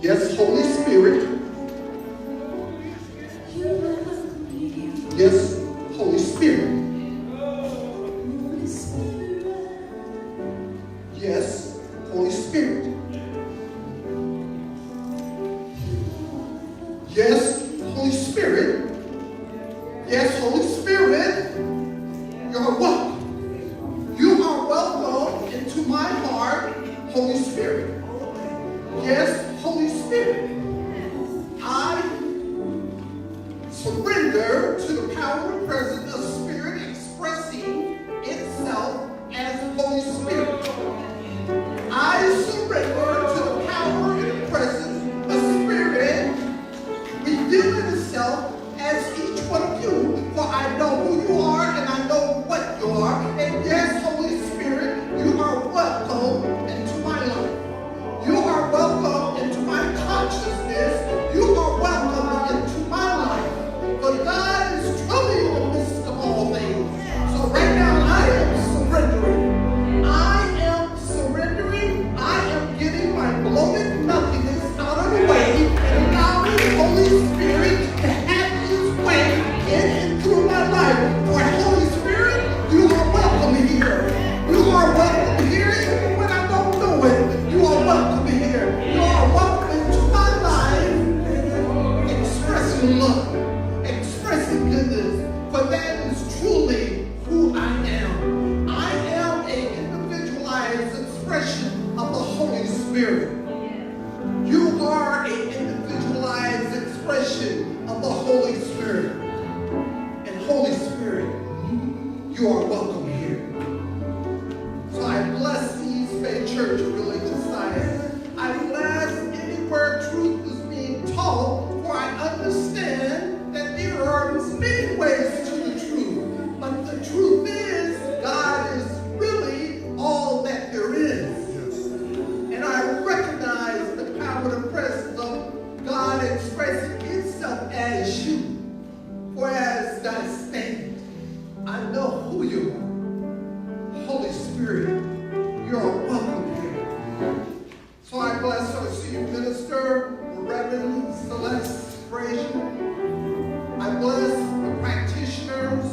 Yes, Holy Spirit. Yes, Holy Spirit. Yes, Holy Spirit. Yes, Holy Spirit. Yes, Holy Spirit. You're welcome. You are welcome into my heart, Holy Spirit. Yes, Holy Spirit. I surrender to the power and presence of Spirit expressing itself as Holy Spirit. I surrender to the power and presence of Spirit revealing itself as each one of you. For I know who you are and I know what you are. And yes, Holy Spirit, you are welcome into my life. You are welcome into my consciousness. You are welcome into my life. But God is truly in the midst of all things. So right now I am surrendering. I am surrendering. I am getting my bloated nothingness out of the way and allowing the Holy Spirit to have His way in and through my life. For Holy Spirit, you are welcome here. You are welcome here even when I don't know it. You are welcome here. You are welcome into my life, expressing love, expressing goodness. For that is truly who I am. I am an individualized expression of the Holy Spirit. You are an individualized expression of the Holy Spirit. And Holy Spirit, you are welcome here. So I bless the East Bay Church of Religious Science. I bless anywhere truth is being taught, for I understand that there are many ways to the truth. But the truth is, God is really all that there is. And I recognize the power and presence of God expressing itself as you. For as I stand, I know who you are. Holy Spirit, you are welcome here. So I bless our senior minister, Reverend Celeste Frazier. I bless the practitioners.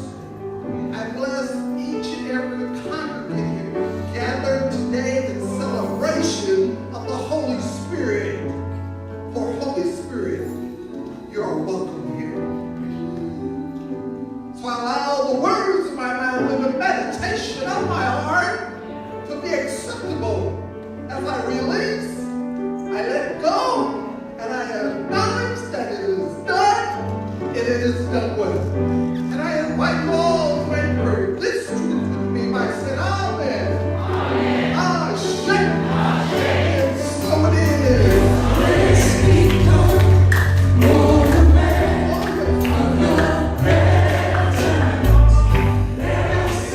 I bless each and every congregant here gathered today in celebration of the Holy Spirit. For Holy Spirit, you are welcome here. So I allow the words of my mouth and the meditation of my heart to be acceptable as I release, I let go, and I acknowledge that it is done, and it is done well. And I invite you all to enter this truth with me by saying, Amen. Amen. Ashe. And so it is.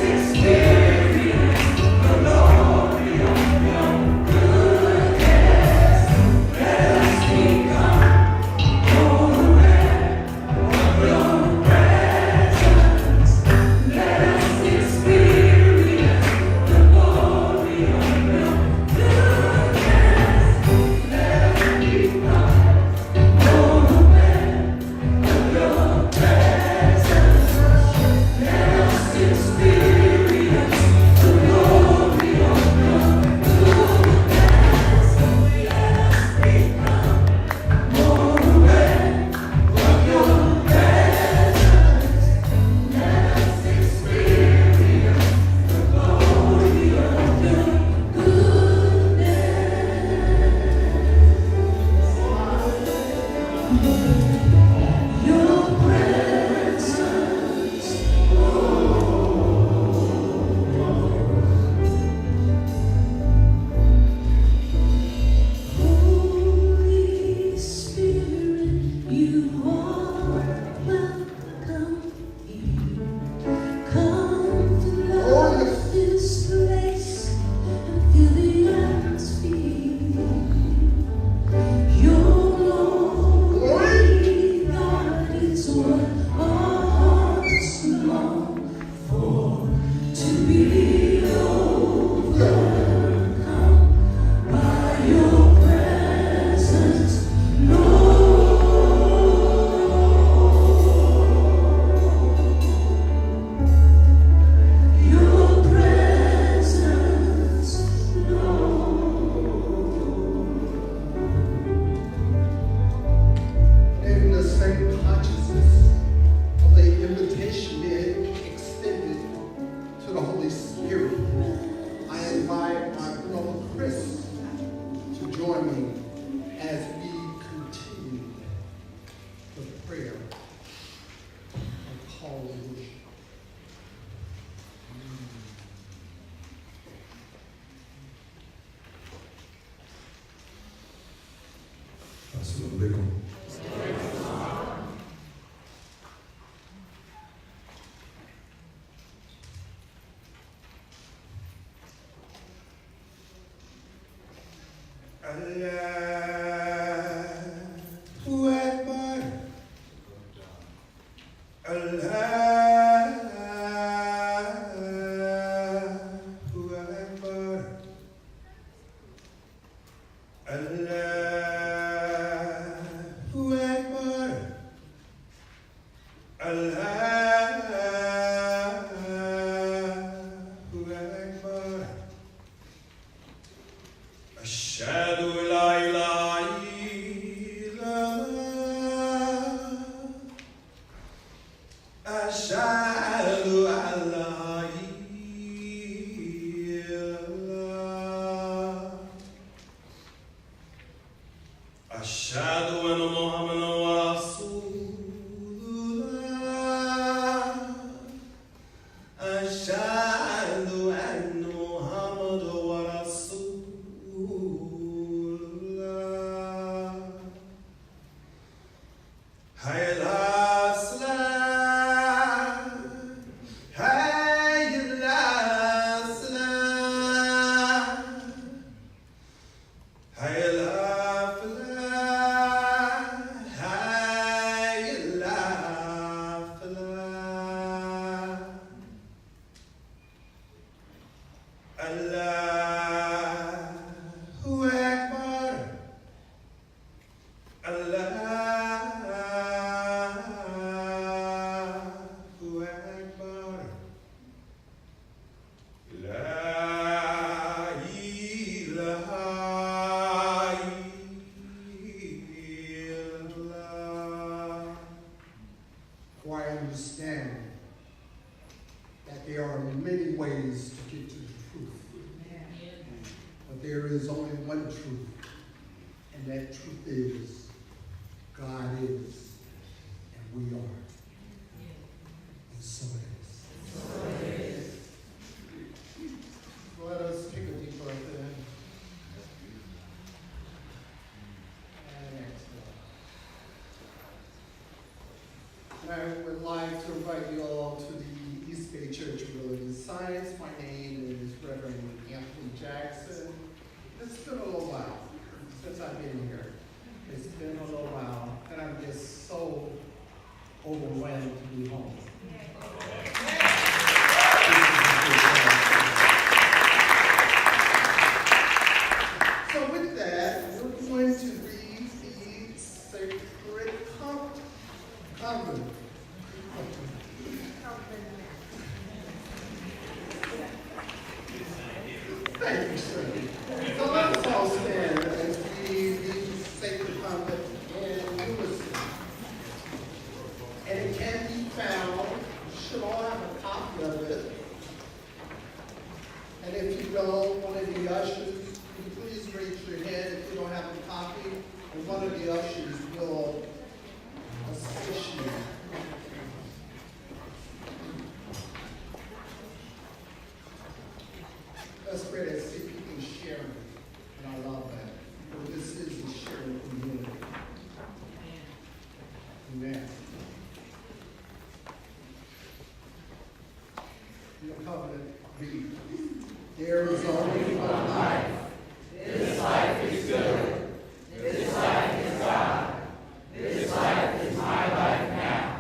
Experience the glory of your goodness. consciousness of the invitation being extended to the Holy Spirit, I invite my brother Chris to join me as we continue the prayer of call to worship. Assalamualaikum. Allahu Akbar. Allahu Akbar. Allahu Akbar. Allahu Akbar. Ashhadu la ilaha illallah. Ashhadu an la illallah. Ashhadu anna Muhammadan Rasulullah. Ashhadu anna Muhammadan Rasulullah. Hayya ala salah. Hayya ala salah. Hayya ala falah. Hayya ala falah. Allahu Akbar. Allahu Akbar. La ilaha illallah. For I understand that there are many ways to get to the truth. But there is only one truth, and that truth is God is, and we are. And so it is. Let us take a deep breath in. And exhale. And I would like to invite you all to the East Bay Church of Religion Science. My name is Reverend Anthony Jackson. It's been a little while since I've been here. It's been a little while, and I'm just so overwhelmed to be home. So with that, we're going to read the Sacred Covenant. Thank you, sir. So let us all stand as we read the Sacred Covenant in unison. And it can be found, you should all have a copy of it. And if you don't, one of the ushers, can you please raise your hand if you don't have a copy, and one of the ushers will assist you. Let's pray that see people sharing, and I love that. But this is a sharing community. Amen. The covenant reads, there is only one life. This life is good. This life is God. This life is my life now.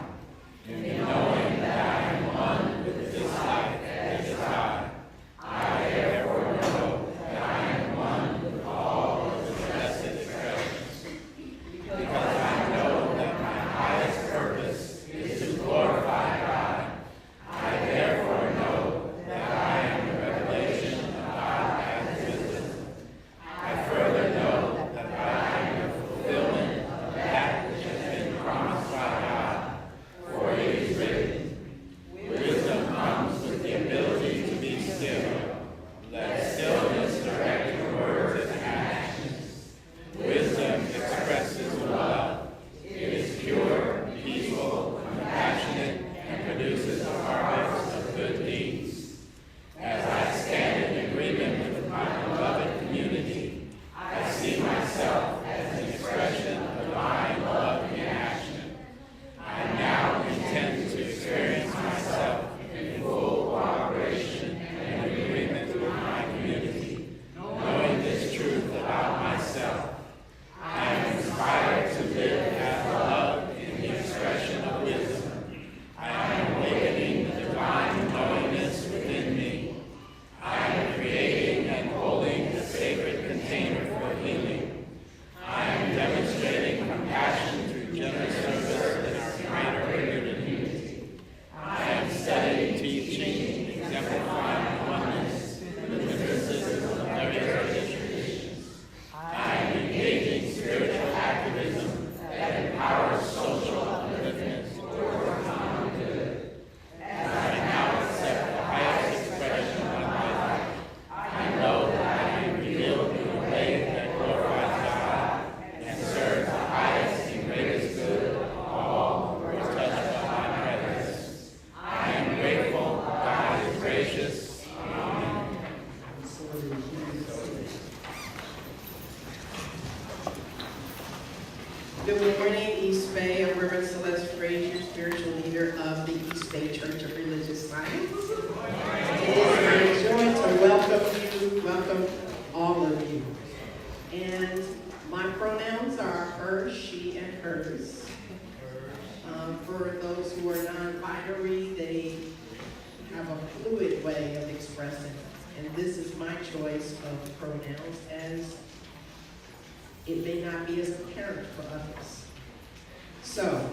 Good morning, East Bay. I'm Reverend Celeste Frazier, spiritual leader of the East Bay Church of Religious Science. It is my joy to welcome all of you. And my pronouns are her, she, and hers. For those who are non-binary, they have a fluid way of expressing. And this is my choice of pronouns, as it may not be as apparent for others. So,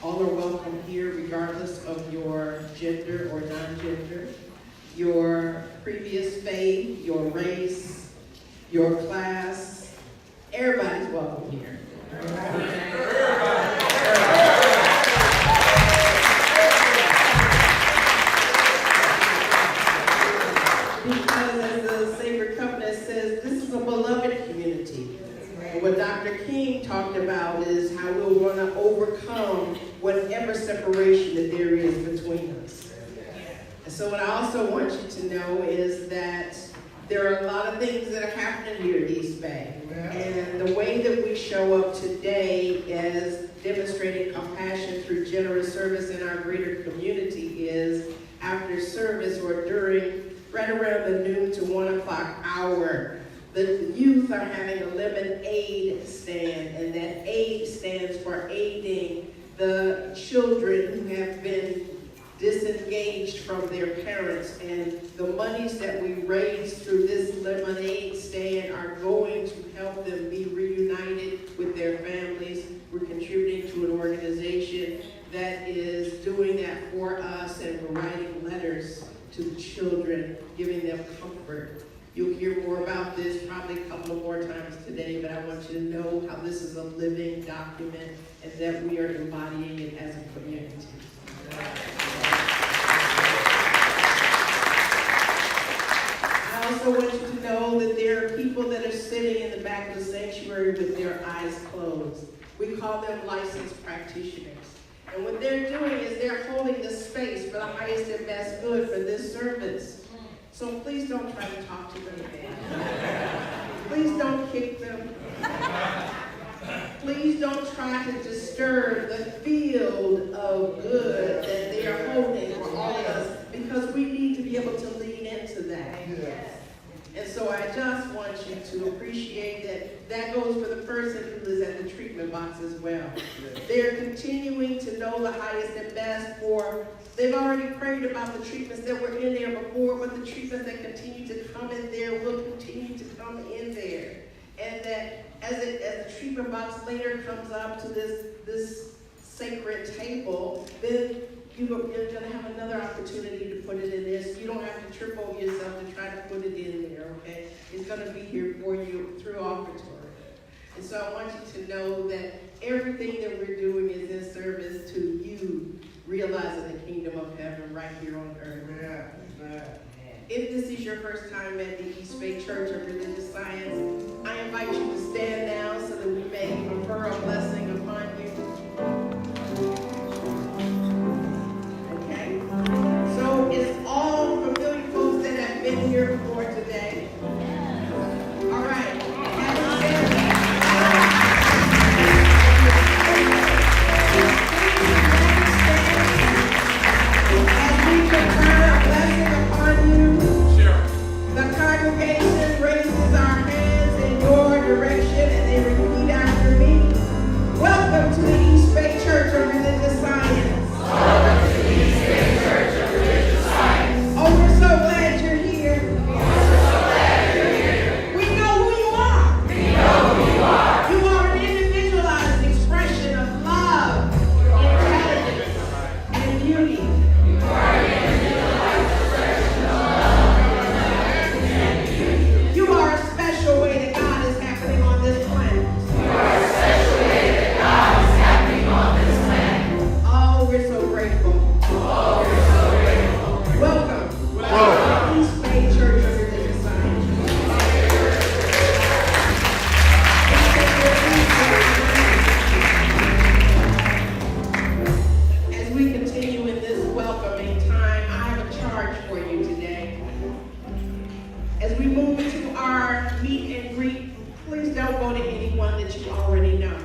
all are welcome here regardless of your gender or non-gender, your previous faith, your race, your class. Everybody's welcome here. Because as the Sacred Covenant says, this is a beloved community. What Dr. King talked about is how we'll want to overcome whatever separation that there is between us. And so what I also want you to know is that there are a lot of things that are happening here at East Bay. And the way that we show up today as demonstrating compassion through generous service in our greater community is after service or during, right around the noon to 1 o'clock hour, the youth are having a lemonade stand, and that aid stands for aiding the children who have been disengaged from their parents. And the monies that we raise through this lemonade stand are going to help them be reunited with their families. We're contributing to an organization that is doing that for us, and we're writing letters to the children, giving them comfort. You'll hear more about this probably a couple of more times today, but I want you to know how this is a living document and that we are embodying it as a community. I also want you to know that there are people that are sitting in the back of the sanctuary with their eyes closed. We call them licensed practitioners. And what they're doing is they're holding the space for the highest and best good for this service. So please don't try to talk to them again. Please don't kick them. Please don't try to disturb the field of good that they are holding for all of us, because we need to be able to lean into that. And so I just want you to appreciate that that goes for the person who is at the treatment box as well. They're continuing to know the highest and best for, they've already prayed about the treatments that were in there before, but the treatments that continue to come in there will continue to come in there. And that as the treatment box later comes up to this sacred table, then you're going to have another opportunity to put it in there, so you don't have to trip over yourself to try to put it in there, okay? It's going to be here for you through offertory. And so I want you to know that everything that we're doing is in service to you realizing the kingdom of heaven right here on earth. If this is your first time at the East Bay Church of Religious Science, I invite you to stand now so that we may confer a blessing upon you. Okay? So it's all familiar folks that have been here before today. All right. As we confer a blessing upon you, the congregation raises our hands in your direction and they repeat after me. Welcome to the East Bay Church of Religious Science. Welcome to the East Bay Church of Religious Science. Oh, we're so glad you're here. We know who you are. You are an individualized expression of love, intelligence, and beauty. You are a special way that God is happening on this planet. Oh, we're so grateful. Welcome. East Bay Church of Religious Science. As we continue in this welcoming time, I have a charge for you today. As we move into our meet and greet, please don't go to anyone that you already know.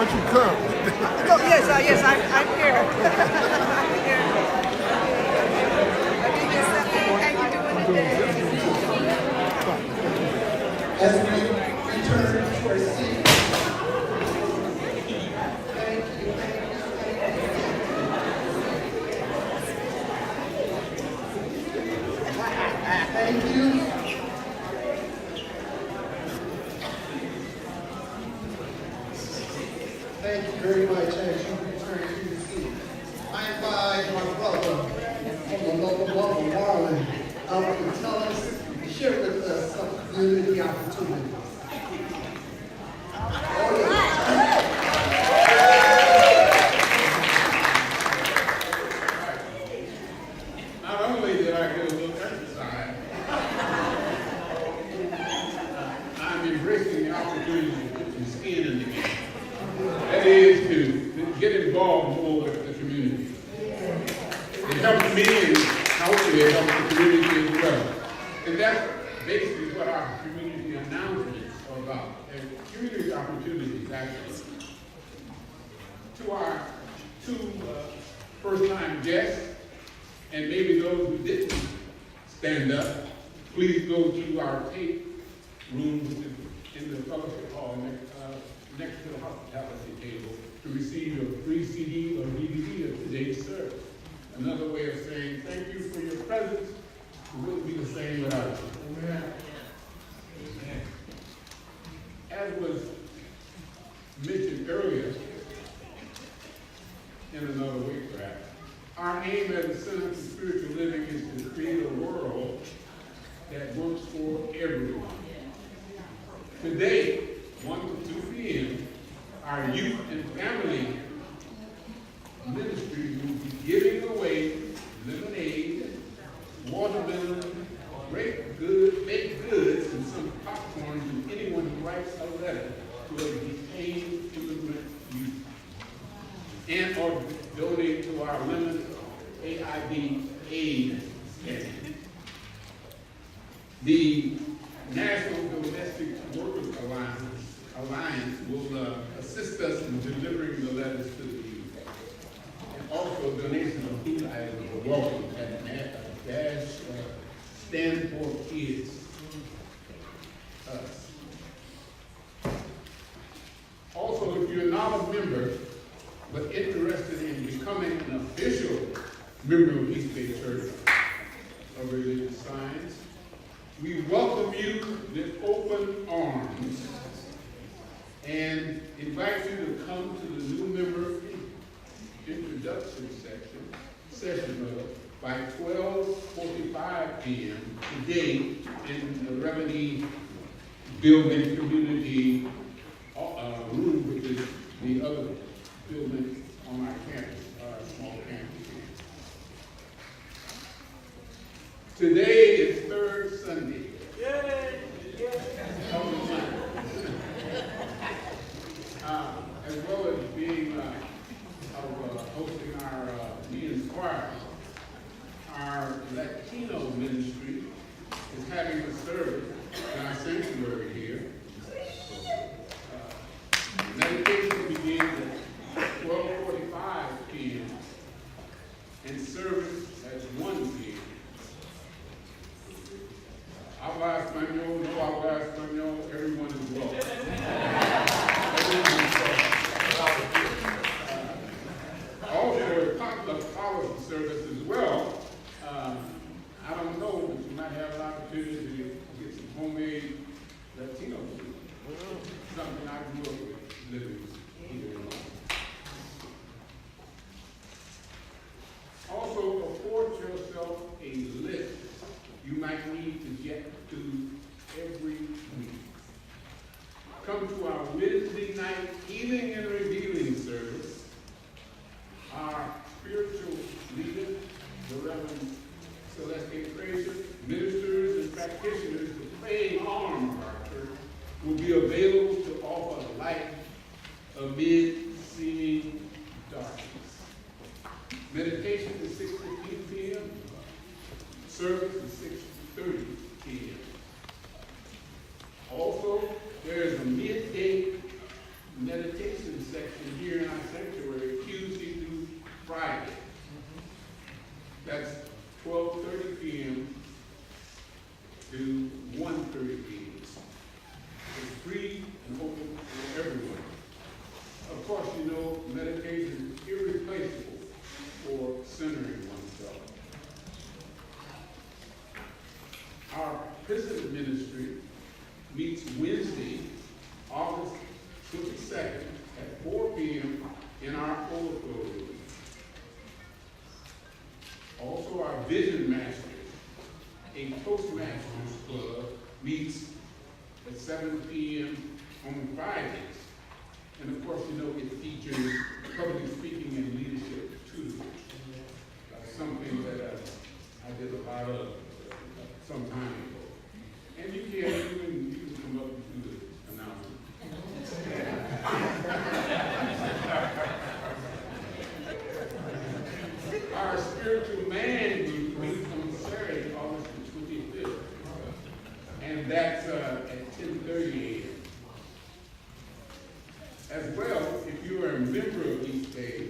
don't you come? Oh, yes, I'm here. I'm here. I think it's something. How you doing today? As we return to our seat. Thank you. Thank you very much as you return to your seat. I invite my brother from the local bubble, Marlon, up to tell us, share with us some community opportunities. Not only did I get a little exercise, I'm embracing the opportunity to put some skin in the game. That is to get involved more with the community. It helps me and hopefully it helps the community as well. And that's basically what our community announcements are about. And community opportunities, actually. To our two first-time guests, and maybe those who didn't stand up, please go to our tape room in the fellowship hall next to the hospitality table to receive your free CD or DVD of today's service. Another way of saying thank you for your presence. It wouldn't be the same without you. Amen. As was mentioned earlier, in another way perhaps, our aim at the Center for Spiritual Living is to create a world that works for everyone. Today, 1 to 2 p.m., our youth and family ministry will be giving away lemonade, watermelon, baked goods, and some popcorn to anyone who writes a letter to a detained immigrant youth, and or donate to our Lemon AID aid stand. The National Domestic Workers Alliance will assist us in delivering the letters to the youth. And also donations of food items are welcome at Dash Stand for Kids. Also, if you're not a member, but interested in becoming an official member of East Bay Church of Religious Science, we welcome you with open arms and invite you to come to the new member introduction session by 12:45 p.m. today in the Remedy Building Community room, which is the other building on our campus, our small campus. Today is third Sunday. Yay! Of the month. As well as being hosting our men's choir, our Latino ministry is having a service in our sanctuary here. Meditation begins at 12:45 p.m. and service at 1 p.m. Habla Español, no habla Español, everyone is welcome. Everyone is welcome. Also, a potluck policy service as well. I don't know, but you might have an opportunity to get some homemade Latino food. Something I grew up with living here in London. Also, afford yourself a list you might need to get to every week. Come to our Wednesday night healing and revealing service. Our spiritual leader, the Reverend Celeste Frazier, ministers and practitioners, the praying arm of our church, will be available to offer light amid seeming darkness. Meditation is 6:15 p.m. Service is 6:30 p.m. Also, there is a midday meditation section here in our sanctuary Tuesday through Friday. That's 12:30 p.m. to 1:30 p.m. It's free and open for everyone. Of course, you know, meditation is irreplaceable for centering oneself. Our prison ministry meets Wednesday, August 22nd at 4 p.m. in our overflow room. Also, our Vision Masters, a Toastmasters club, meets at 7 p.m. on Fridays. And of course, you know, it features public speaking and leadership tutoring. Something that I did a lot of some time ago. And you can come up and do the announcement. Our spiritual man group meets on Saturday, August the 25th. And that's at 10:30 a.m. As well, if you are a member of East Bay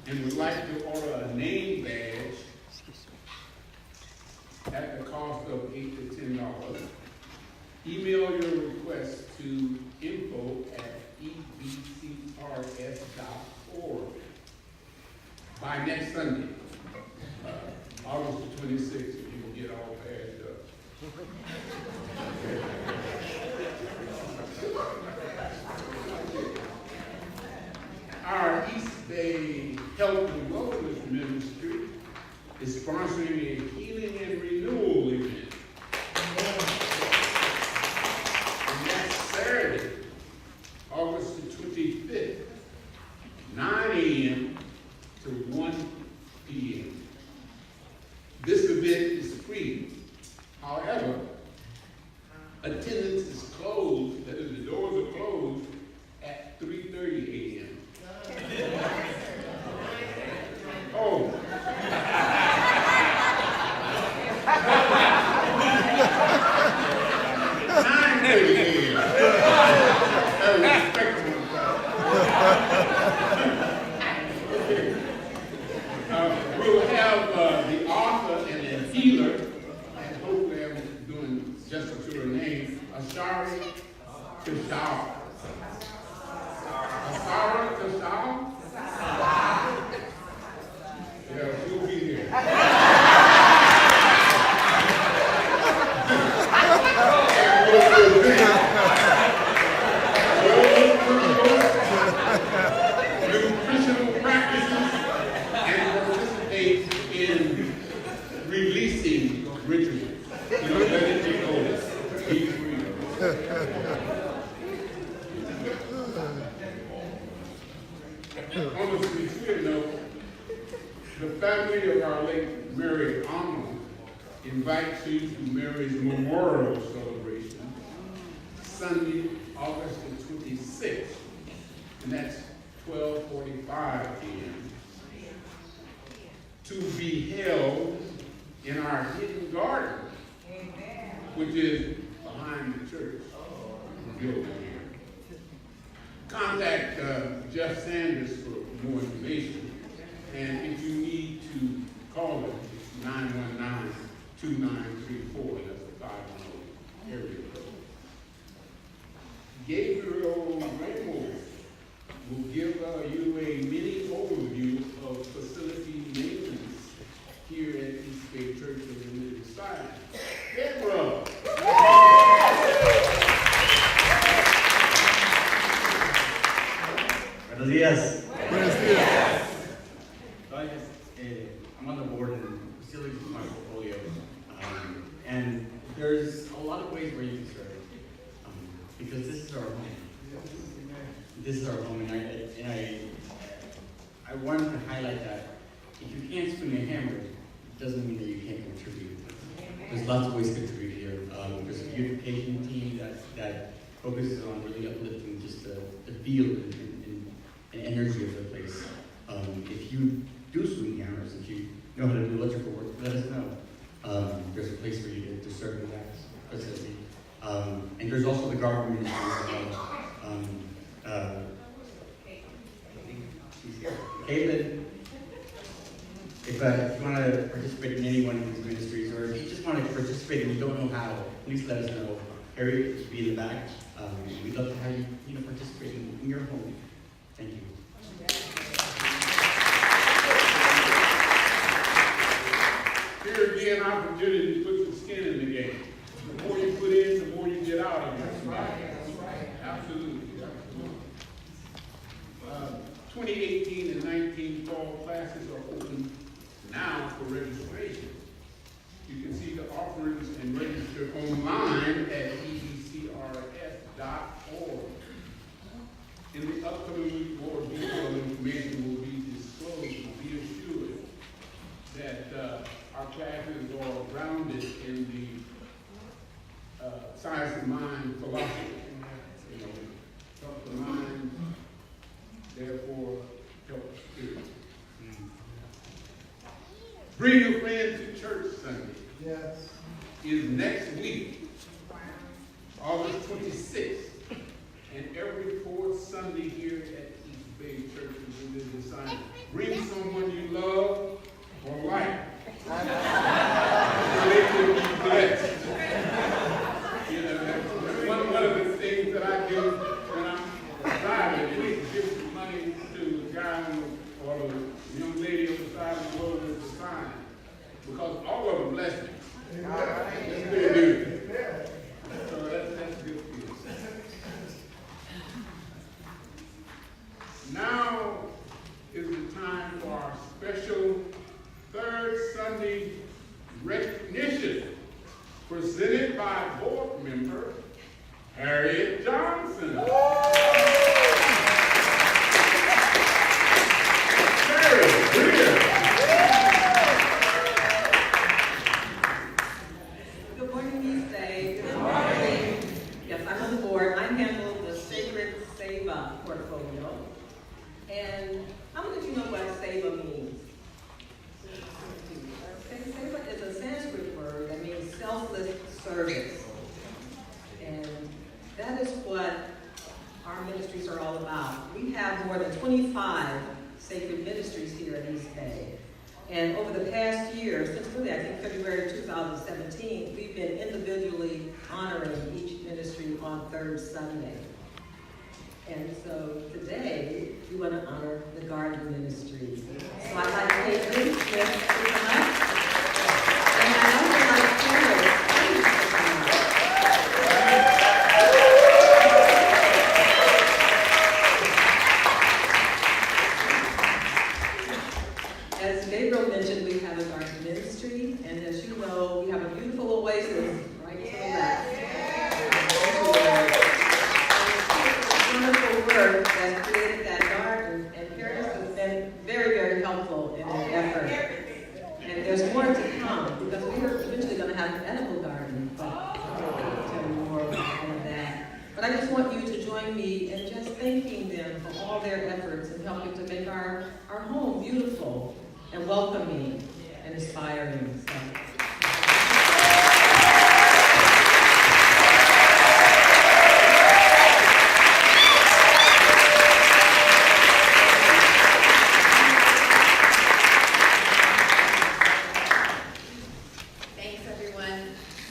and would like to order a name badge at the cost of $8 to $10, email your request to info@ebcrs.org by next Sunday, August the 26th, if you will get all badged up. Our East Bay Health and Wellness Ministry is sponsoring a healing and renewal event. And that's Saturday, August the 25th, 9 a.m. to 1 p.m. This event is free. However, attendance is closed, that is, the doors are closed at 3:30 a.m. Oh. 9:30 a.m. We'll have the author and the healer, and hopefully I'm doing justice to her name, Ashari Kishal. Ashara Kishal? Yeah, she'll be here. Nutritional practices and participate in releasing rituals. You know, let it take over. Be free. On a sincere note, the family of our late Mary Arnold invites you to Mary's memorial celebration Sunday, August the 26th, and that's 12:45 p.m. to be held in our hidden garden, which is behind the church building here. Contact Jeff Sanders for more information, and if you need to call him, it's 919-2934, that's a 510 area code. Gabriel Ramos will give you a mini overview of facility maintenance here at East Bay Church of the Living Science. Gabriel! Buenos días. Buenos días. So I'm on the board and facilities is my portfolio. And there's a lot of ways where you can serve. Because this is our home. This is our home, and I wanted to highlight that if you can't swing a hammer, it doesn't mean that you can't contribute. There's lots of ways to contribute here. There's a beautification team that focuses on really uplifting just the feel and energy of the place. If you do swing hammers, if you know how to do electrical work, let us know. There's a place for you to serve in that facility. And there's also the garden ministry as well. Caitlin, if you want to participate in any one of these ministries, or if you just want to participate and you don't know how, please let us know. Harry will be in the back. We'd love to have you participate in your home. Thank you. Here again, opportunity to put some skin in the game. The more you put in, the more you get out of it. That's right. Absolutely. 2018 and 19 fall classes are open now for registration. You can see the offerings and register online at ebcrs.org. In the upcoming week, more detailed information will be disclosed. Be assured that our classes are grounded in the science of mind philosophy. You know, help the mind, therefore help the spirit. Bring your friends to church Sunday. Yes. Is next week, August 26th, and every fourth Sunday here at East Bay Church of Religious Science. Bring someone you love or like. So they can be blessed. You know, that's one of the things that I do when I'm driving. Please give some money to the guy or the young lady on the side of the road with the sign. Because all of them bless me. That's good news. So that's good news. Now is the time for our special third Sunday recognition presented by board member Harriet Johnson. Harriet, here. Good morning, East Bay. Good morning. Yes, I'm on the board. I handle the Sacred Seva portfolio. And how many of you know what Seva means? Okay, Seva is a Sanskrit word that means selfless service. And that is what our ministries are all about. We have more than 25 sacred ministries here at East Bay. And over the past year, since really I think February 2017, we've been individually honoring each ministry on third Sunday. And so today, we want to honor the Garden Ministry. So I'd like Caitlin Smith to come up. And I'd also like Carol to come up. As Gabriel mentioned, we have a garden ministry, and as you know, we have a beautiful oasis right to the left. Wonderful work that created that garden, and Paris has been very, very helpful in that effort. And there's more to come, because we are eventually going to have an edible garden, but I'll tell you more about all of that. But I just want you to join me in just thanking them for all their efforts in helping to make our home beautiful and welcoming and inspiring. So. Thanks, everyone.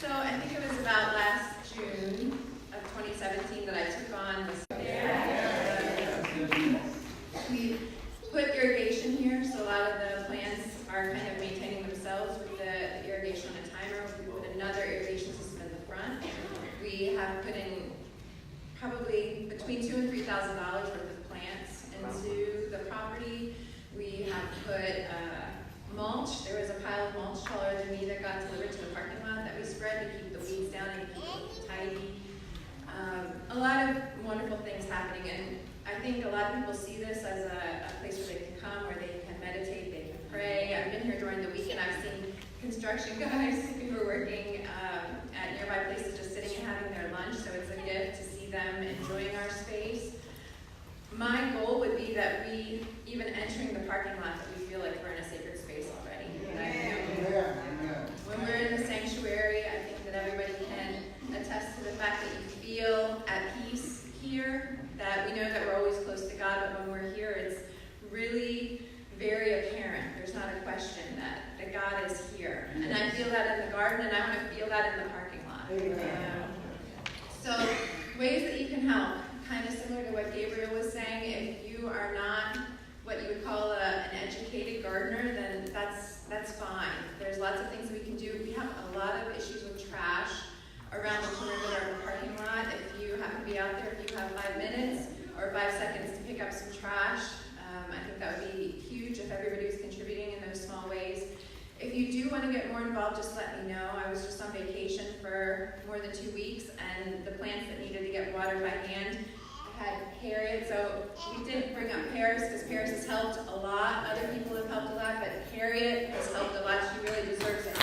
So I think it was about last June of 2017 that I took on this. We put irrigation here, so a lot of the plants are kind of maintaining themselves with the irrigation on a timer. We put another irrigation system in the front. We have put in probably between $2,000 and $3,000 worth of plants into the property. We have put mulch. There was a pile of mulch taller than me that got delivered to the parking lot that we spread to keep the weeds down and keep it tidy. A lot of wonderful things happening, and I think a lot of people see this as a place where they can come, where they can meditate, they can pray. I've been here during the week and I've seen construction guys who are working at nearby places just sitting and having their lunch, so it's a gift to see them enjoying our space. My goal would be that we, even entering the parking lot, that we feel like we're in a sacred space already. When we're in the sanctuary, I think that everybody can attest to the fact that you feel at peace here, that we know that we're always close to God, but when we're here, it's really very apparent. There's not a question that God is here. And I feel that in the garden, and I want to feel that in the parking lot. So ways that you can help, kind of similar to what Gabriel was saying, if you are not what you would call an educated gardener, then that's fine. There's lots of things we can do. We have a lot of issues with trash around the perimeter of the parking lot. If you happen to be out there, if you have 5 minutes or 5 seconds to pick up some trash, I think that would be huge if everybody was contributing in those small ways. If you do want to get more involved, just let me know. I was just on vacation for more than 2 weeks, and the plants that needed to get watered by hand, I had Harriet. So we didn't bring up Paris because Paris has helped a lot. Other people have helped a lot, but Harriet has helped a lot. She really deserves it.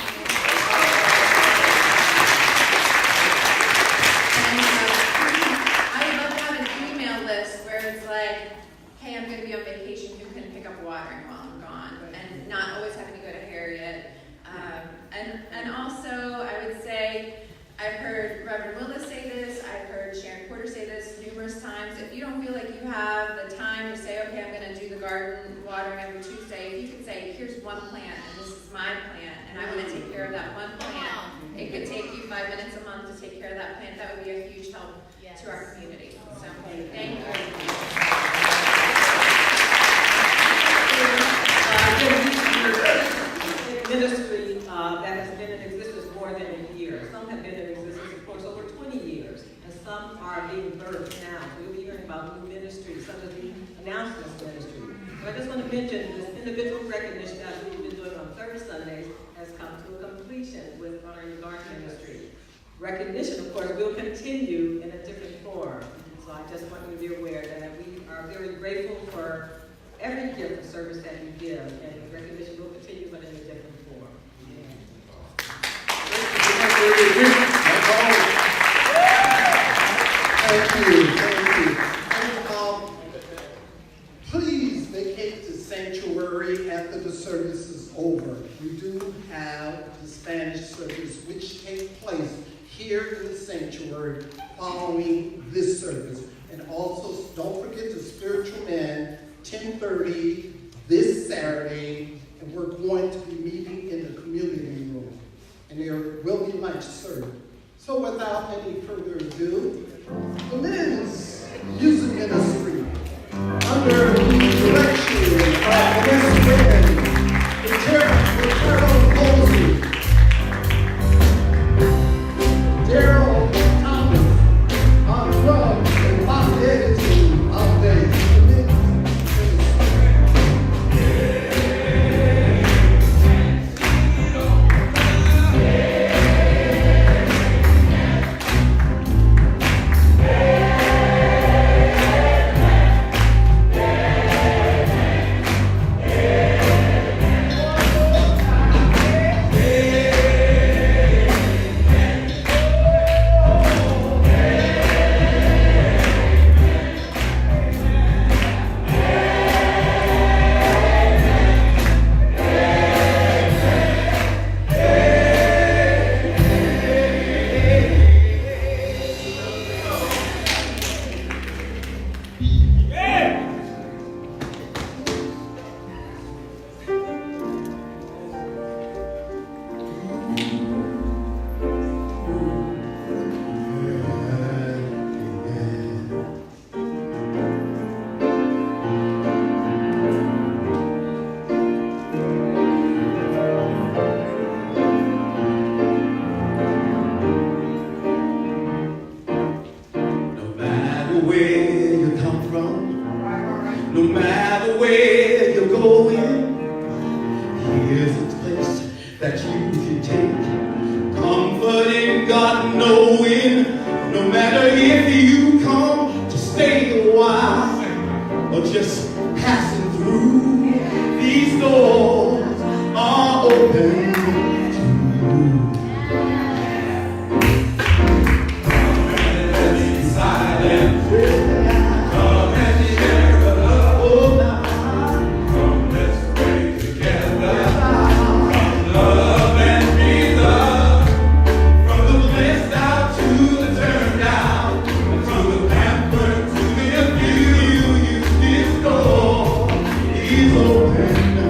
I would love to have an email list where it's like, hey, I'm going to be on vacation, who can pick up watering while I'm gone? And not always having to go to Harriet. And also, I would say, I've heard Reverend Willis say this, I've heard Sharon Porter say this numerous times. If you don't feel like you have the time to say, okay, I'm going to do the garden watering every Tuesday, if you could say, here's one plant, and this is my plant, and I want to take care of that one plant. It could take you 5 minutes a month to take care of that plant. That would be a huge help to our community. So, thank you. Ministry that has been in existence more than a year. Some have been in existence, of course, over 20 years, and some are being birthed now. We'll be hearing about new ministries, such as the announcements ministry. But I just want to mention this individual recognition that we've been doing on third Sundays has come to a completion with Honoring the Garden Ministry. Recognition, of course, will continue in a different form. So I just want you to be aware that we are very grateful for every gift of service that you give, and recognition will continue, but in a different form. Thank you. Please vacate the sanctuary after the service is over. We do have the Spanish service, which takes place here in the sanctuary following this service. And also, don't forget the spiritual men, 10:30 this Saturday, and we're going to be meeting in the community room. And there will be lunch served. So without any further ado, the men's music ministry, under the direction of Miss Wynn, the Gerald Posey, Daryl Thomas, on drums and pop editing of the men's ministry. He's open.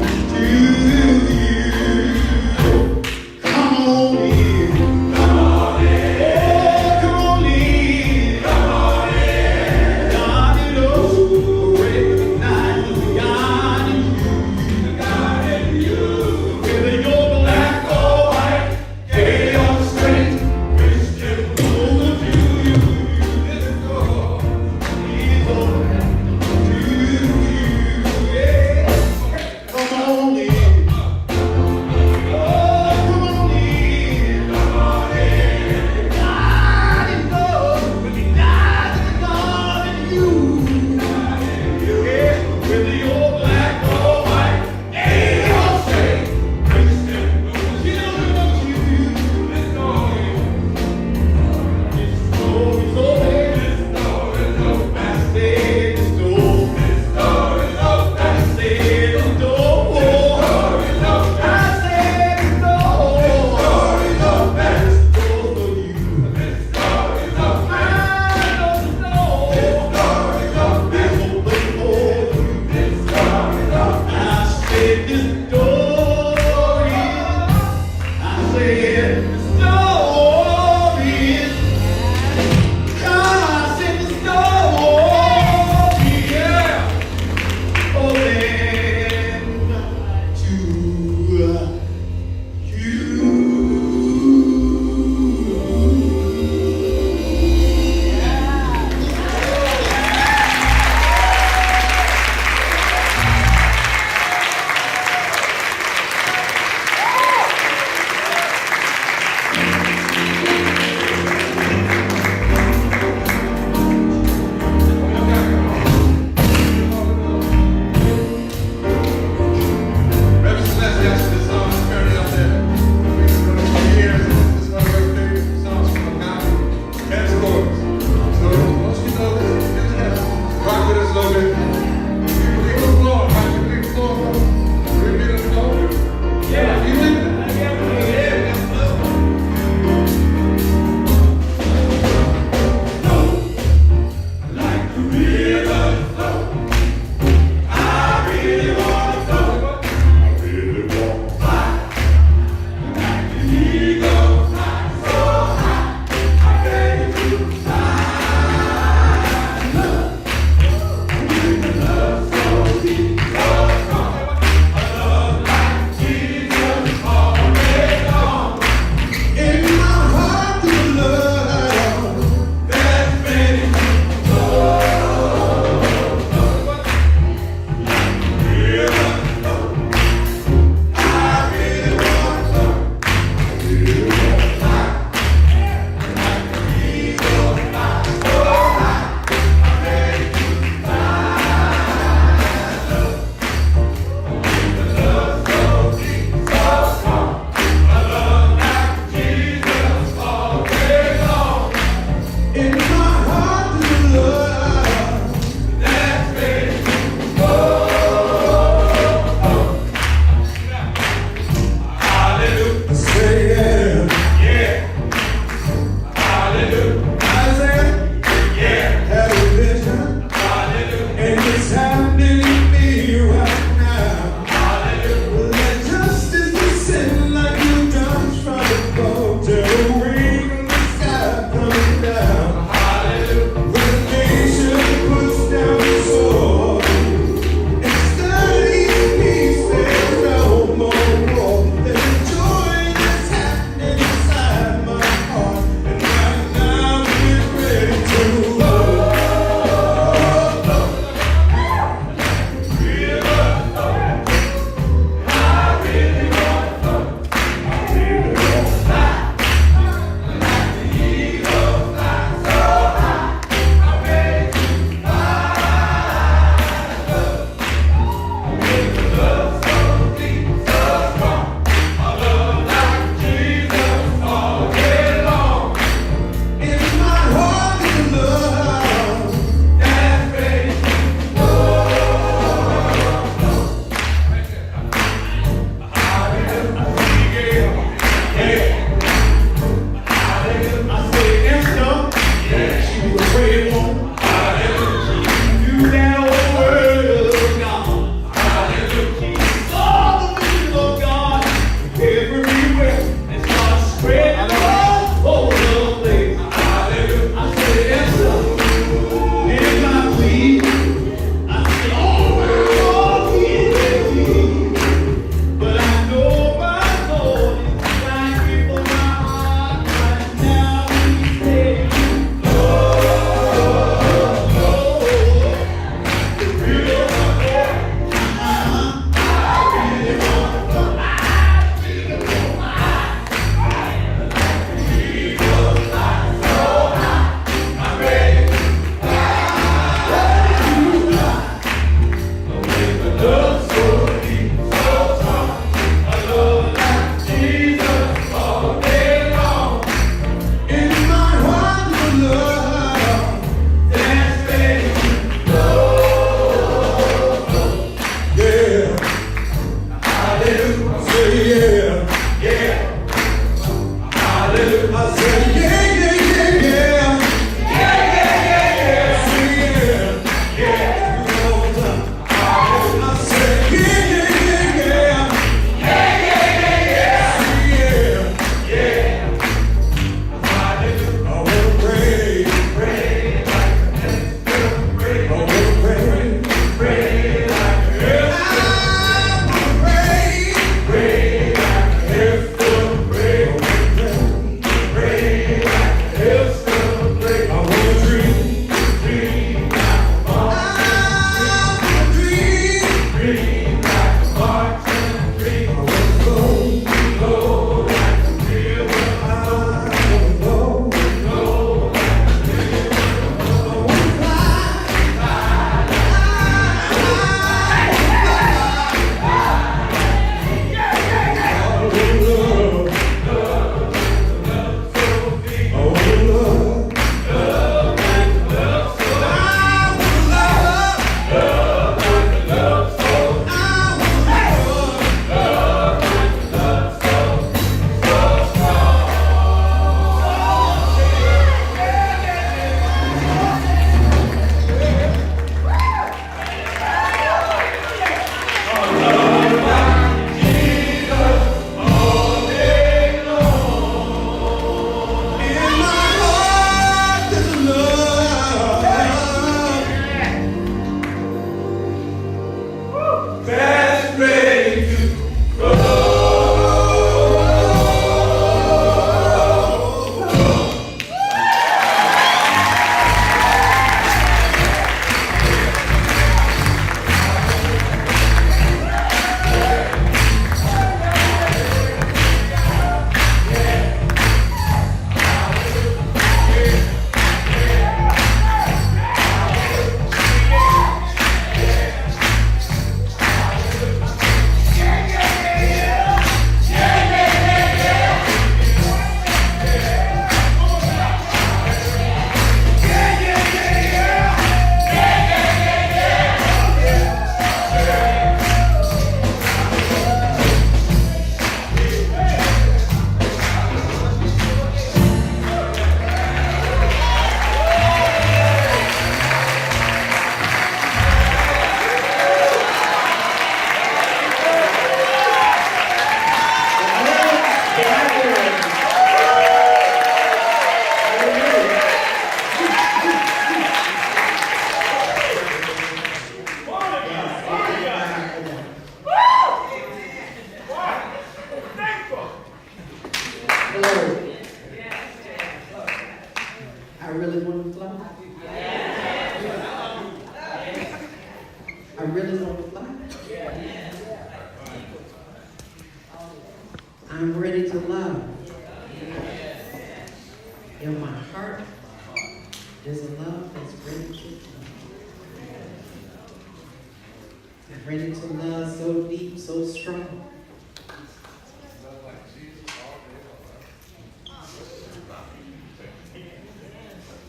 Ready to love so deep, so strong.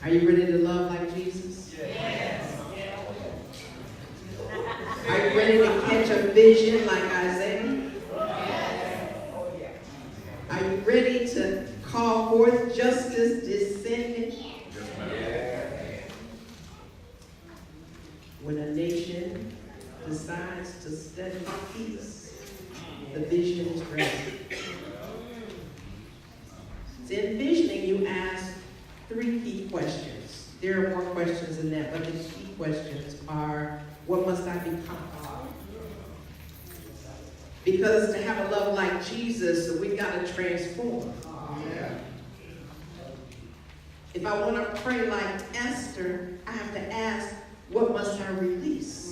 Are you ready to love like Jesus? Yes. Are you ready to catch a vision like Isaiah? Are you ready to call forth justice descending? When a nation decides to study peace, the vision is ready. So in visioning, you ask 3 key questions. There are more questions than that, but the key questions are, what must I become? Because to have a love like Jesus, we've got to transform. If I want to pray like Esther, I have to ask, what must I release?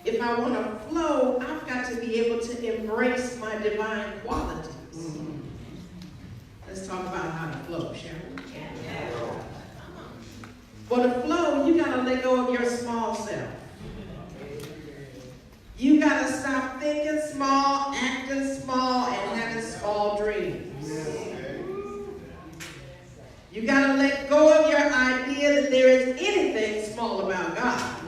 If I want to flow, I've got to be able to embrace my divine qualities. Let's talk about how to flow, shall we? For to flow, you got to let go of your small self. You got to stop thinking small, acting small, and having small dreams. You got to let go of your idea that there is anything small about God.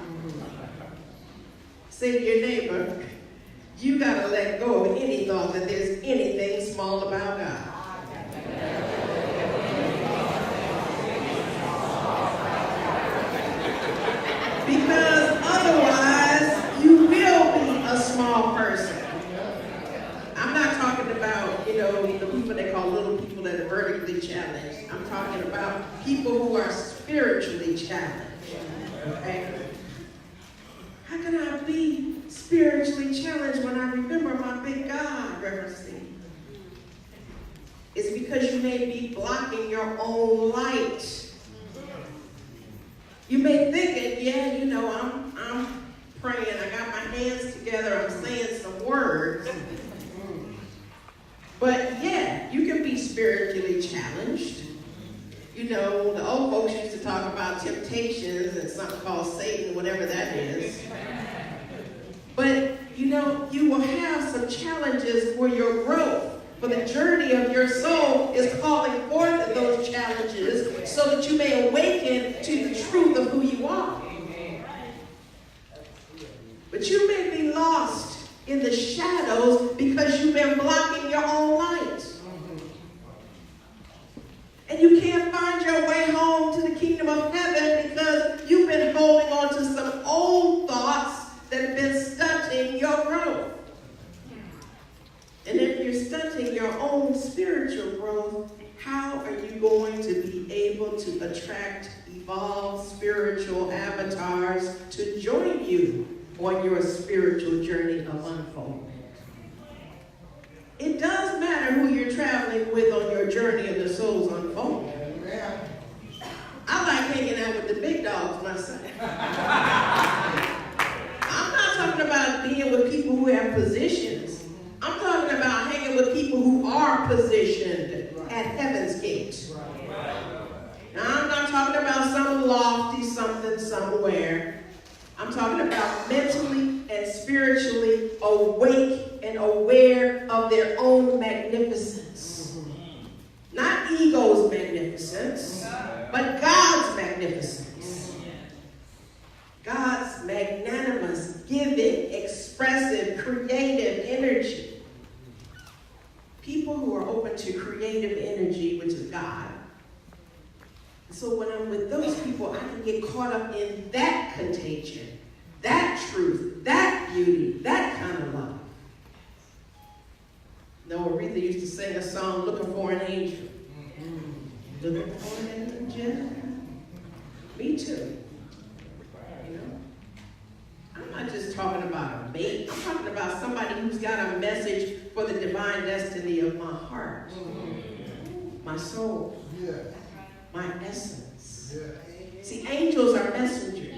Say to your neighbor, you got to let go of any thought that there's anything small about God. Because otherwise, you will be a small person. I'm not talking about, the people they call little people that are vertically challenged. I'm talking about people who are spiritually challenged. Okay? How can I be spiritually challenged when I remember my big God referencing? It's because you may be blocking your own light. You may think it, I'm praying, I got my hands together, I'm saying some words. But yeah, you can be spiritually challenged. The old folks used to talk about temptations and something called Satan, whatever that is. But, you will have some challenges for your growth. For the journey of your soul is calling forth those challenges so that you may awaken to the truth of who you are. But you may be lost in the shadows because you've been blocking your own light. And you can't find your way home to the kingdom of heaven because you've been holding on to some old thoughts that have been stunting your growth. And if you're stunting your own spiritual growth, how are you going to be able to attract evolved spiritual avatars to join you on your spiritual journey of unfoldment? It does matter who you're traveling with on your journey of the soul's unfoldment. I like hanging out with the big dogs myself. I'm not talking about being with people who have positions. I'm talking about hanging with people who are positioned at heaven's gate. Now, I'm not talking about some lofty something somewhere. I'm talking about mentally and spiritually awake and aware of their own magnificence. Not ego's magnificence, but God's magnificence. God's magnanimous, giving, expressive, creative energy. People who are open to creative energy, which is God. So when I'm with those people, I can get caught up in that contagion, that truth, that beauty, that kind of love. Noah Aretha used to sing a song, Looking for an Angel. Looking for an angel. Me too. I'm not just talking about a mate. I'm talking about somebody who's got a message for the divine destiny of my heart, my soul, my essence. See, angels are messengers.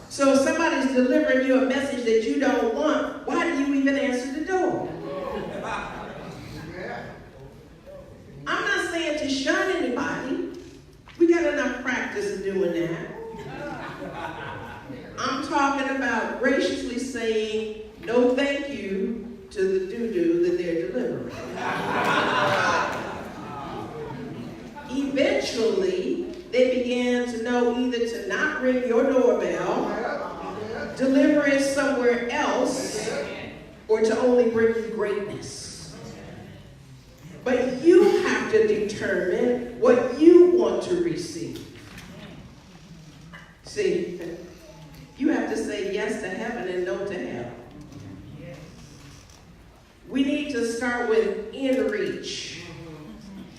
So if somebody's delivering you a message that you don't want, why do you even answer the door? I'm not saying to shun anybody. We got enough practice in doing that. I'm talking about graciously saying no thank you to the doo-doo that they're delivering. Eventually, they began to know either to not ring your doorbell, deliver it somewhere else, or to only bring you greatness. But you have to determine what you want to receive. See, you have to say yes to heaven and no to hell. We need to start with in reach.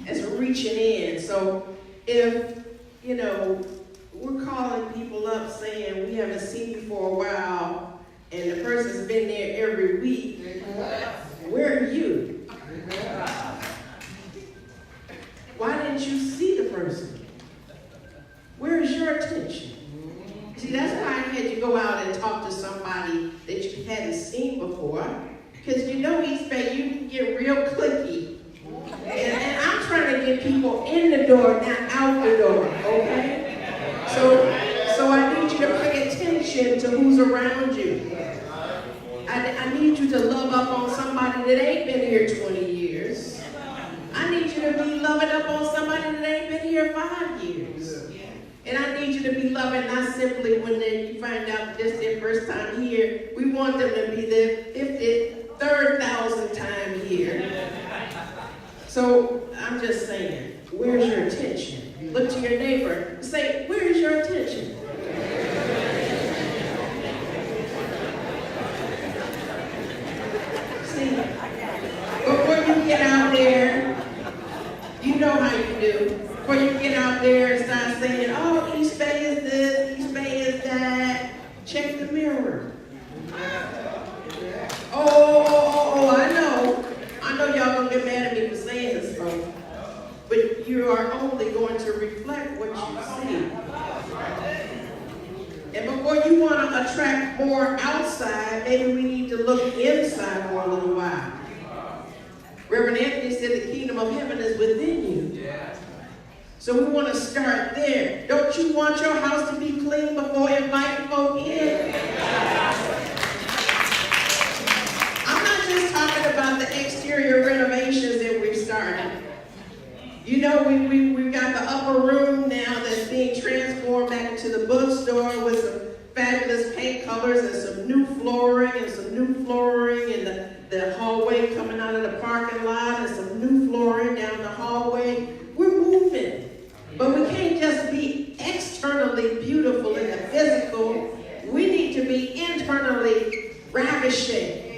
As reaching in. So if, we're calling people up saying we haven't seen you for a while and the person's been there every week, where are you? Why didn't you see the person? Where is your attention? See, that's why I had you go out and talk to somebody that you hadn't seen before. Because East Bay, you can get real cliquey. And I'm trying to get people in the door, not out the door, okay? So I need you to pay attention to who's around you. I need you to love up on somebody that ain't been here 20 years. I need you to be loving up on somebody that ain't been here 5 years. And I need you to be loving not simply when you find out this is their first time here. We want them to be their 53rd thousand time here. So I'm just saying, where's your attention? Look to your neighbor and say, where's your attention? See, before you get out there, you know how you do. Before you get out there and start saying, oh, East Bay is this, East Bay is that, check the mirror. Oh, I know y'all gonna get mad at me for saying this, folks. But you are only going to reflect what you see. And before you want to attract more outside, maybe we need to look inside for a little while. Reverend Anthony said the kingdom of heaven is within you. So we want to start there. Don't you want your house to be clean before inviting folk in? Talking about the exterior renovations that we've started. We've got the upper room now that's being transformed back into the bookstore with some fabulous paint colors and some new flooring and the hallway coming out of the parking lot and some new flooring down the hallway. We're moving. But we can't just be externally beautiful in the physical. We need to be internally ravishing.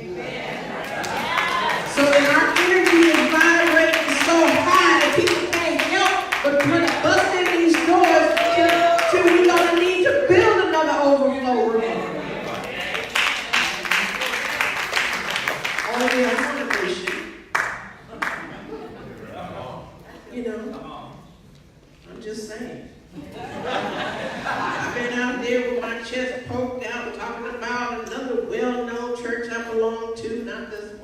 So that our energy is vibrating so high that people can't help but bust in these doors till we're going to need to build another overflow room. All the celebration. I'm just saying. I've been out there with my chest poked out talking about another well-known church I belong to, not this one.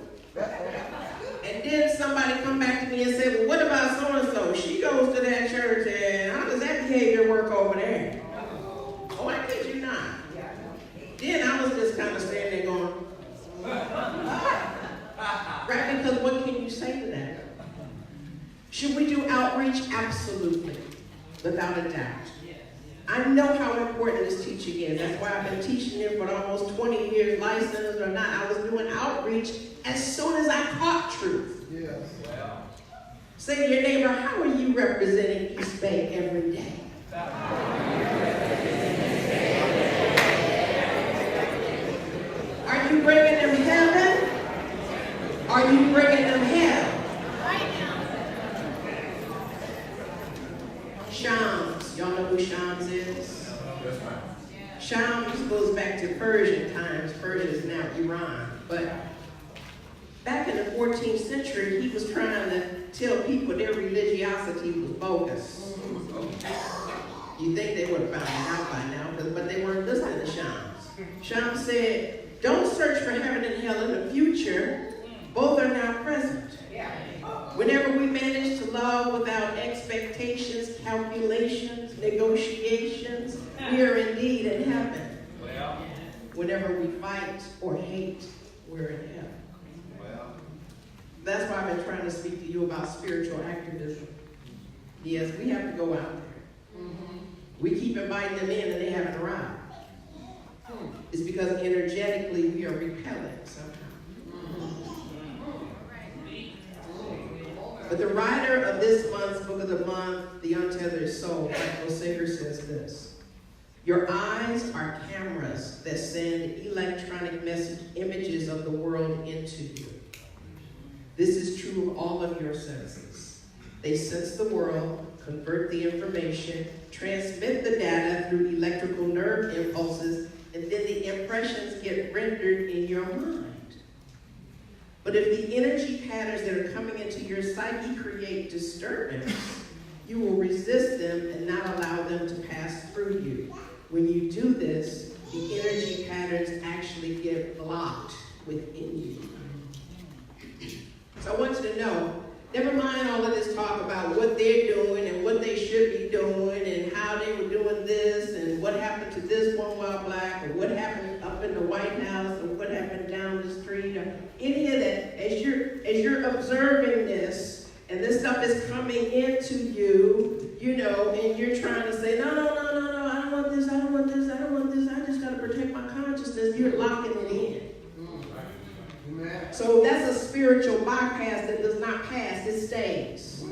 And then somebody come back to me and say, well, what about so-and-so? She goes to that church, and how does that behavior work over there? Oh, I kid you not. Then I was just kind of standing there going, right, because what can you say to that? Should we do outreach? Absolutely, without a doubt. I know how important this teaching is. That's why I've been teaching it for almost 20 years, licensed or not. I was doing outreach as soon as I caught truth. Yes. Say to your neighbor, how are you representing East Bay every day? Are you bringing them heaven? Are you bringing them hell? Shams. Y'all know who Shams is? Shams goes back to Persian times. Persia is now Iran. But back in the 14th century, he was trying to tell people their religiosity was bogus. You think they would have found it out by now, but they weren't listening to Shams. Shams said, don't search for heaven and hell in the future. Both are now present. Whenever we manage to love without expectations, calculations, negotiations, we are indeed in heaven. whenever we fight or hate, we're in hell. That's why I've been trying to speak to you about spiritual activism. Yes, we have to go out there. We keep inviting them in and they haven't arrived. It's because energetically we are repellent somehow. But the writer of this month's book of the month, The Untethered Soul, Michael Singer, says this: your eyes are cameras that send electronic message images of the world into you. This is true of all of your senses. They sense the world, convert the information, transmit the data through electrical nerve impulses, and then the impressions get rendered in your mind. But if the energy patterns that are coming into your psyche create disturbance, you will resist them and not allow them to pass through you. When you do this, the energy patterns actually get blocked within you. So I want you to know, never mind all of this talk about what they're doing and what they should be doing and how they were doing this and what happened to this one while black or what happened up in the White House or what happened down the street or any of that. As you're observing this and this stuff is coming into you, you know, and you're trying to say, no, I don't want this, I don't want this, I don't want this, I just got to protect my consciousness, you're locking it in. So that's a spiritual bypass that does not pass, it stays.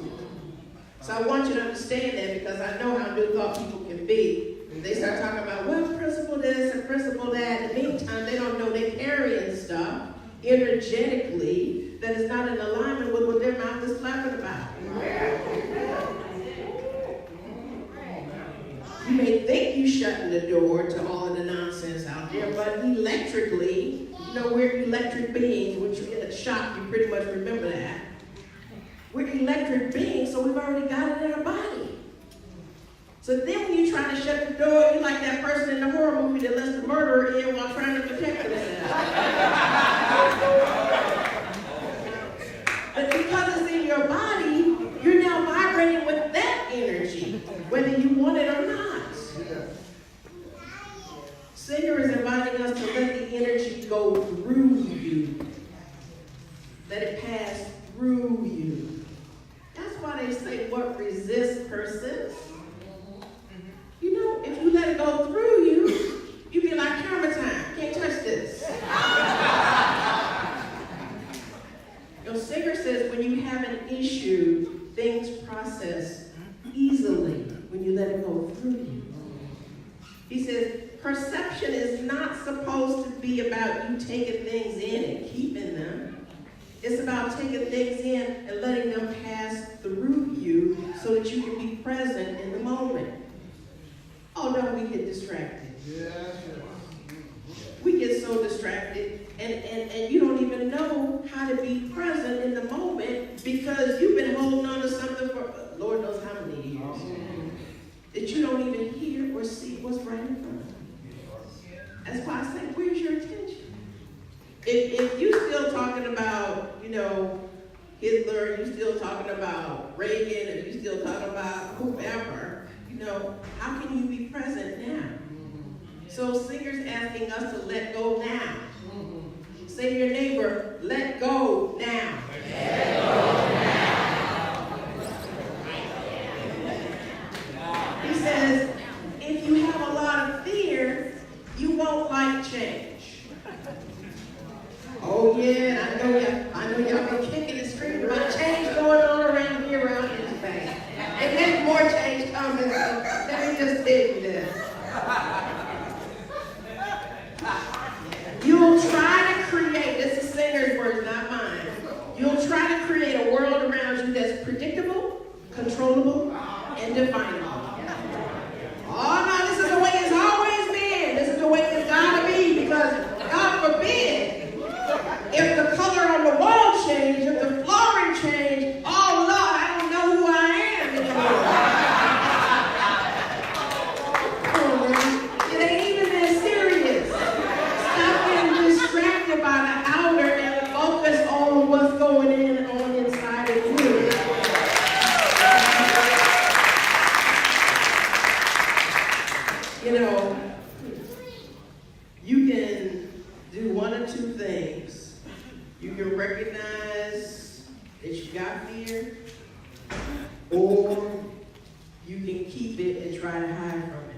So I want you to understand that because I know how New Thought people can be. They start talking about, well, principle this and principle that. In the meantime, they don't know they're carrying stuff energetically that is not in alignment with what their mouth is flapping about. You may think you're shutting the door to all of the nonsense out there, but electrically, you know, we're electric beings. When you get a shock, you pretty much remember that. We're electric beings, so we've already got it in our body. So then when you try to shut the door, you're like that person in the horror movie that lets the murderer in while trying to protect themselves. But because it's in your body, you're now vibrating with that energy, whether you want it or not. Singer is inviting us to let the energy go through you. Let it pass through you. That's why they say what resists persists. You know, if you let it go through you, you be like camera time. Can't touch this. Singer says when you have an issue, things process easily when you let it go through you. He says, perception is not supposed to be about you taking things in and keeping them. It's about taking things in and letting them pass through you so that you can be present in the moment. Oh no, we get distracted. We get so distracted and you don't even know how to be present in the moment because you've been holding on to something for Lord knows how many years that you don't even hear or see what's right in front of you. That's why I say, where's your attention? If you're still talking about, you know, Hitler, you're still talking about Reagan, if you're still talking about whoever, you know, how can you be present now? So Singer's asking us to let go now. Say to your neighbor, let go now. Let go now. He says, if you have a lot of fear, you won't like change. Oh yeah, I know y'all been kicking and screaming about change going on around this bank. And there's more change coming, so let me just tell you this. You'll try to create, this is Singer's words, not mine. You'll try to create a world around you that's predictable, controllable, and definable. Oh no, this is the way it's always been. This is the way it's gotta be because God forbid if the color on the wall changed, if the flooring changed, oh Lord, I don't know who I am anymore. Come on, man. It ain't even that serious. Stop getting distracted by the outer and focus on what's going on inside of you. You know, you can of two things. You can recognize that you got fear, or you can keep it and try to hide from it.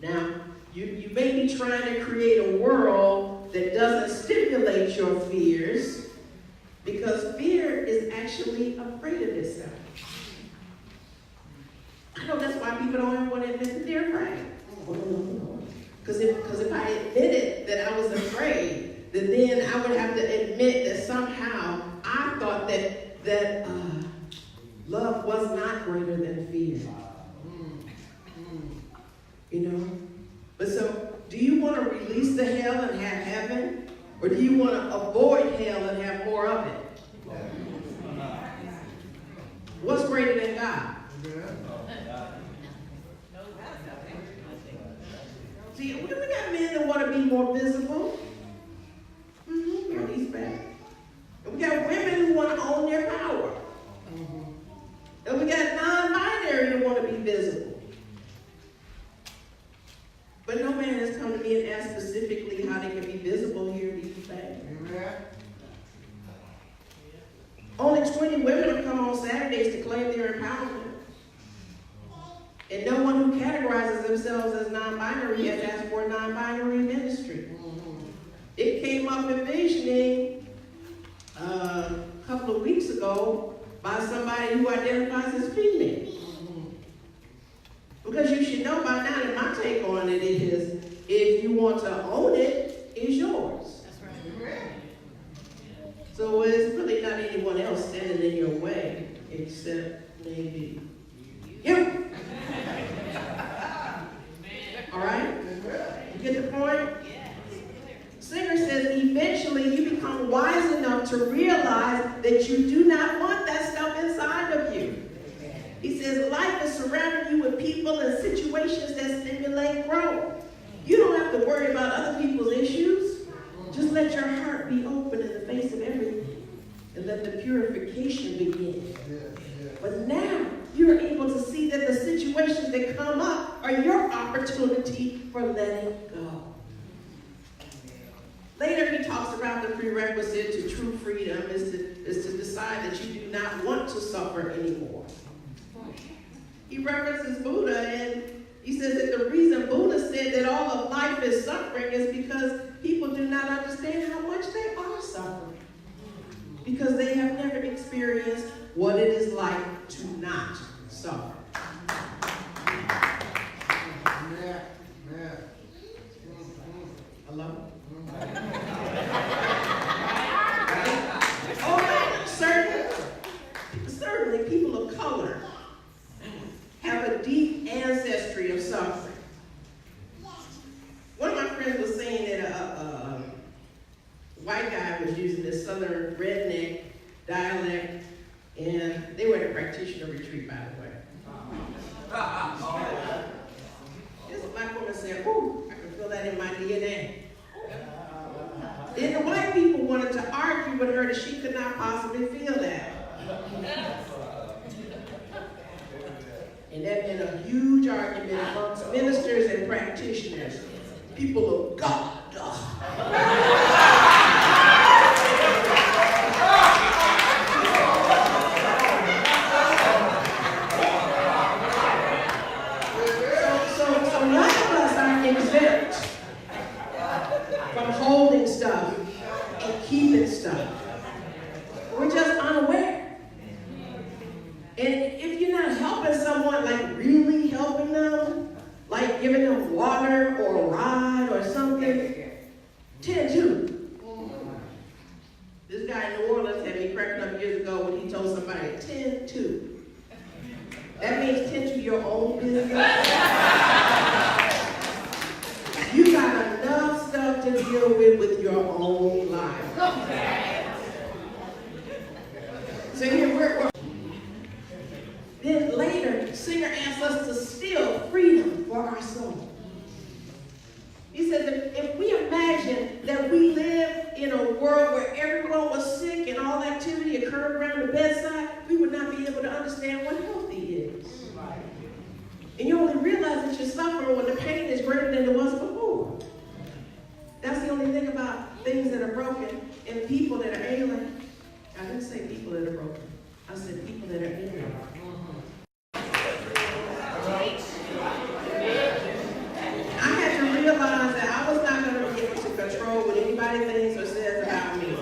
Now, you may be trying to create a world that doesn't stimulate your fears, because fear is actually afraid of itself. I know that's why people don't ever want to admit that they're afraid. Because if I admitted that I was afraid, then I would have to admit that somehow I thought that love was not greater than fear. You know? But so, do you want to release the hell and have heaven? Or do you want to avoid hell and have more of it? What's greater than God? See, we got men that want to be more visible. Here, he's back. And we got women who want to own their power. And we got non-binary who want to be visible. But no man has come to me and asked specifically how they can be visible here in these facts. Only 20 women have come on Saturdays to claim their empowerment. And no one who categorizes themselves as non-binary has asked for a non-binary ministry. It came up in visioning a couple of weeks ago by somebody who identifies as female. Because you should know by now that my take on it is, if you want to own it, it's yours. That's right. So it's really not anyone else standing in your way, except maybe you. All right? You get the point? Singer says, eventually you become wise enough to realize that you do not want that stuff inside of you. He says, life is surrounding you with people and situations that stimulate growth. You don't have to worry about other people's issues. Just let your heart be open in the face of everything and let the purification begin. But now you're able to see that the situations that come up are your opportunity for letting go. Later, he talks about the prerequisite to true freedom is to decide that you do not want to suffer anymore. He references Buddha, and he says that the reason Buddha said that all of life is suffering is because people do not understand how much they are suffering. Because they have never experienced what it is like to not suffer. Hello? Oh, certainly people of color have a deep ancestry of suffering. One of my friends was saying that a white guy was using this southern redneck dialect, and they were at a practitioner retreat, by the way. This black woman said, "Ooh, I can feel that in my DNA." Then the white people wanted to argue with her that she could not possibly feel that. And that been a huge argument amongst ministers and practitioners, people of God. So none of us are exempt from holding stuff and keeping stuff. We're just unaware. And if you're not helping someone, like really helping them, like giving them water or a ride or something, tend to. This guy in New Orleans had me cracking up years ago when he told somebody, tend to. That means tend to your own business. You got enough stuff to deal with your own life. So here we're then later, Singer asks us to steal freedom for our soul. He says if we imagine that we live in a world where everyone was sick and all activity occurred around the bedside, we would not be able to understand what healthy is. And you only realize that you're suffering when the pain is greater than it was before. only think about things that are broken and people that are alien. I didn't say people that are broken. I said people that are alien. I had to realize that I was not going to be able to control what anybody thinks or says about me.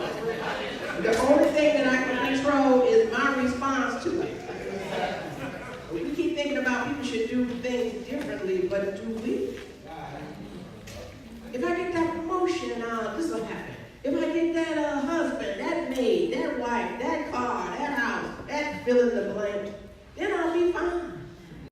The only thing that I can control is my response to it. We keep thinking about people should do things differently, but do we? If I get that promotion, this will happen. If I get that husband, that maid, that wife, that car, that house, that fill in the blank, then I'll be fine.